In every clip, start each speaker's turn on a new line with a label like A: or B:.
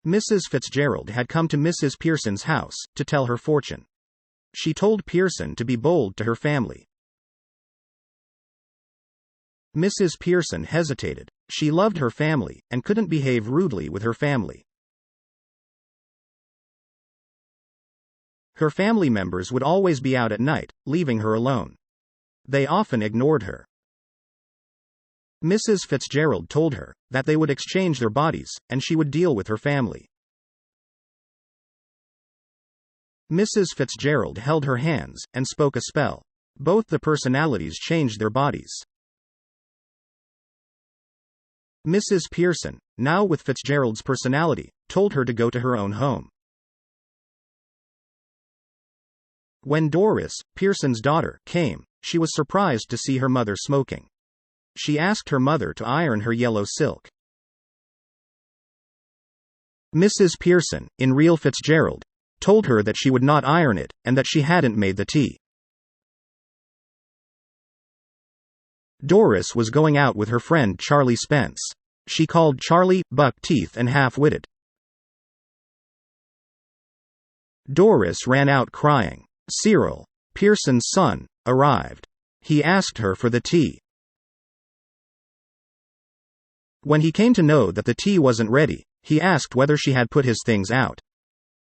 A: Mrs. Fitzgerald had come to Mrs. Pearson's house to tell her fortune. She told Pearson to be bold to her family. Mrs. Pearson hesitated. She loved her family and couldn't behave rudely with her family. Her family members would always be out at night, leaving her alone. They often ignored her. Mrs. Fitzgerald told her that they would exchange their bodies, and she would deal with her family. Mrs. Fitzgerald held her hands and spoke a spell. Both the personalities changed their bodies. Mrs. Pearson, now with Fitzgerald's personality, told her to go to her own home. When Doris, Pearson's daughter, came, she was surprised to see her mother smoking. She asked her mother to iron her yellow silk. Mrs. Pearson, in real Fitzgerald, told her that she would not iron it, and that she hadn't made the tea. Doris was going out with her friend Charlie Spence. She called Charlie buck teeth and half-witted. Doris ran out crying. Cyril, Pearson's son, arrived. He asked her for the tea. When he came to know that the tea wasn't ready, he asked whether she had put his things out.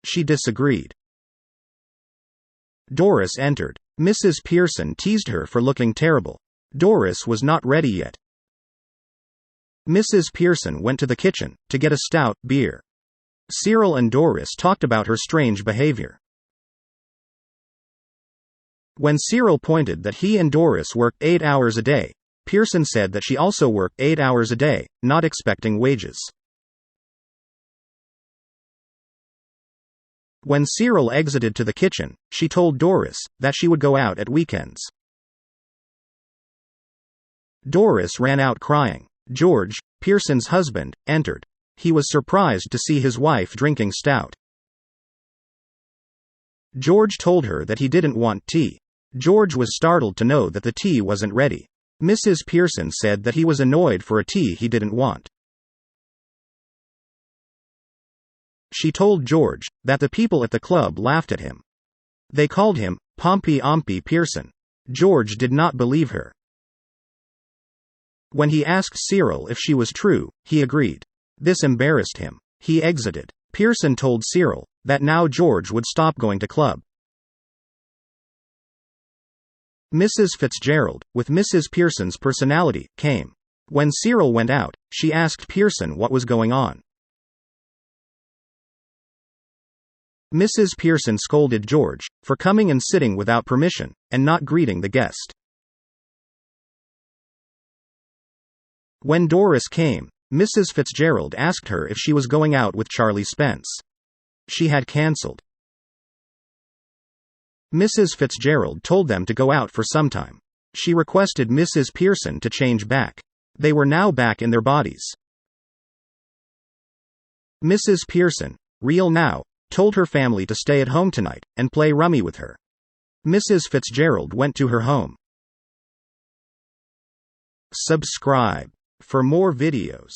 A: She disagreed. Doris entered. Mrs. Pearson teased her for looking terrible. Doris was not ready yet. Mrs. Pearson went to the kitchen to get a stout beer. Cyril and Doris talked about her strange behavior. When Cyril pointed that he and Doris worked 8 hours a day, Pearson said that she also worked 8 hours a day, not expecting wages. When Cyril exited to the kitchen, she told Doris that she would go out at weekends. Doris ran out crying. George, Pearson's husband, entered. He was surprised to see his wife drinking stout. George told her that he didn't want tea. George was startled to know that the tea wasn't ready. Mrs. Pearson said that he was annoyed for a tea he didn't want. She told George that the people at the club laughed at him. They called him Pompey Ompy Pearson. George did not believe her. When he asked Cyril if she was true, he agreed. This embarrassed him. He exited. Pearson told Cyril that now George would stop going to club. Mrs. Fitzgerald, with Mrs. Pearson's personality, came. When Cyril went out, she asked Pearson what was going on. Mrs. Pearson scolded George for coming and sitting without permission, and not greeting the guest. When Doris came, Mrs. Fitzgerald asked her if she was going out with Charlie Spence. She had cancelled. Mrs. Fitzgerald told them to go out for some time. She requested Mrs. Pearson to change back. They were now back in their bodies. Mrs. Pearson, real now, told her family to stay at home tonight and play rummy with her. Mrs. Fitzgerald went to her home. Subscribe for more videos.